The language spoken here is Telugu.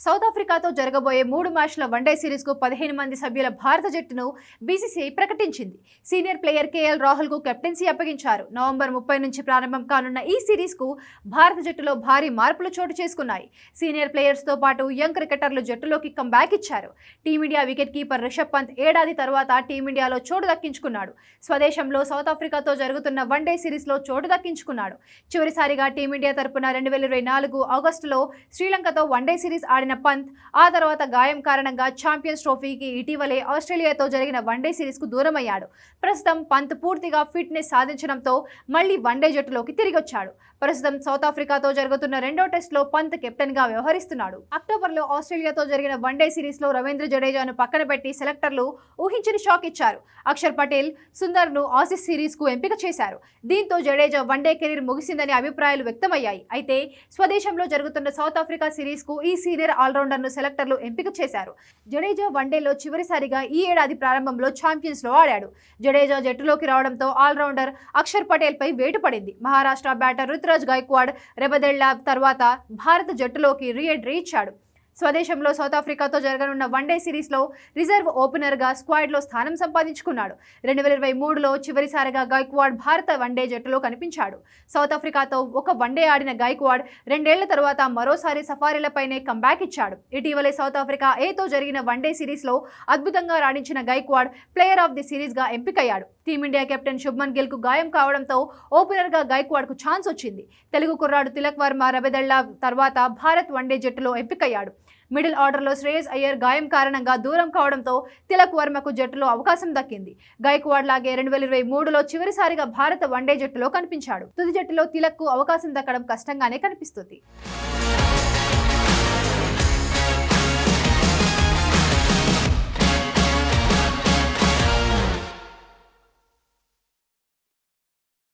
సౌత్ ఆఫ్రికాతో జరగబోయే 3 మ్యాచ్ల వన్డే సిరీస్కు 15 మంది సభ్యుల భారత జట్టును బీసీసీఐ ప్రకటించింది. సీనియర్ ప్లేయర్ కేఎల్ రాహుల్కు కెప్టెన్సీ అప్పగించారు. నవంబర్ 30 నుంచి ప్రారంభం కానున్న ఈ సిరీస్కు భారత జట్టులో భారీ మార్పులు చోటు చేసుకున్నాయి. సీనియర్ ప్లేయర్స్తో పాటు యంగ్ క్రికెటర్లు జట్టులోకి కంబ్యాక్ ఇచ్చారు. Team India wicketkeeper Rishabh Pant ఏడాది తర్వాత టీమిండియాలో చోటు దక్కించుకున్నాడు. స్వదేశంలో సౌత్ ఆఫ్రికాతో జరుగుతున్న వన్డే సిరీస్లో చోటు దక్కించుకున్నాడు. చివరిసారిగా టీమిండియా తరపున 2024 ఆగస్టులో శ్రీలంకతో వన్డే సిరీస్ ఆడిన పంత్ ఆ తర్వాత గాయం కారణంగా ఛాంపియన్స్ ట్రోఫీకి ఇటీవలే ఆస్ట్రేలియాతో జరిగిన వన్డే సిరీస్కు దూరమయ్యాడు. ప్రస్తుతం పంత్ పూర్తిగా ఫిట్నెస్ సాధించడంతో మళ్లీ వన్డే జట్టులోకి తిరిగొచ్చాడు. ప్రస్తుతం సౌత్ ఆఫ్రికాతో జరుగుతున్న రెండో టెస్ట్లో పంత్ కెప్టెన్గా వ్యవహరిస్తున్నాడు. అక్టోబర్లో ఆస్ట్రేలియాతో జరిగిన వన్డే సిరీస్లో రవీంద్ర జడేజాను పక్కన పెట్టి సెలెక్టర్లు ఊహించని షాక్ ఇచ్చారు. అక్షర్ పటేల్, సుందర్ను ఆసీస్ సిరీస్కు ఎంపిక చేశారు. దీంతో జడేజా వన్డే కెరీర్ ముగిసిందని అభిప్రాయాలు వ్యక్తమయ్యాయి. అయితే స్వదేశంలో జరుగుతున్న సౌత్ ఆఫ్రికా సిరీస్కు ఈ సీనియర్ ఆల్రౌండర్ను సెలెక్టర్లు ఎంపిక చేశారు. జడేజా వన్డేలో చివరిసారిగా ఈ ఏడాది ప్రారంభంలో ఛాంపియన్స్లో ఆడాడు. జడేజా జట్టులోకి రావడంతో ఆల్రౌండర్ అక్షర్ పటేల్పై వేటు పడింది. మహారాష్ట్ర బ్యాటర్ రుతురాజ్ గైక్వాడ్ రెబదెళ్ల తర్వాత భారత జట్టులోకి రీ-ఎంట్రీ ఇచ్చాడు. స్వదేశంలో సౌత్ ఆఫ్రికాతో జరగనున్న వన్డే సిరీస్లో రిజర్వ్ ఓపెనర్గా స్క్వాడ్లో స్థానం సంపాదించుకున్నాడు. 2023లో చివరిసారిగా గైక్వాడ్ భారత వన్డే జట్టులో కనిపించాడు. సౌత్ ఆఫ్రికాతో ఒక వన్డే ఆడిన గైక్వాడ్ 2 ఏళ్ల తర్వాత మరోసారి సఫారీలపైనే కంబ్యాక్ ఇచ్చాడు. ఇటీవలే సౌత్ ఆఫ్రికా ఏతో జరిగిన వన్డే సిరీస్లో అద్భుతంగా రాణించిన గైక్వాడ్ ప్లేయర్ ఆఫ్ ది సిరీస్గా ఎంపికయ్యాడు. టీమిండియా కెప్టెన్ శుభ్మన్ గిల్కు గాయం కావడంతో ఓపెనర్గా గైక్వాడ్కు ఛాన్స్ వచ్చింది. తెలుగు కుర్రాడు తిలక్ వర్మ రెబదెళ్ల తర్వాత భారత్ వన్డే జట్టులో ఎంపికయ్యాడు. మిడిల్ ఆర్డర్లో శ్రేయస్ అయ్యర్ గాయం కారణంగా దూరం కావడంతో తిలక్ వర్మకు జట్టులో అవకాశం దక్కింది. గైక్వాడ్ లాగే 2023లో చివరిసారిగా భారత వన్డే జట్టులో కనిపించాడు. తుది జట్టులో తిలక్కు అవకాశం దక్కడం కష్టంగానే కనిపిస్తుంది.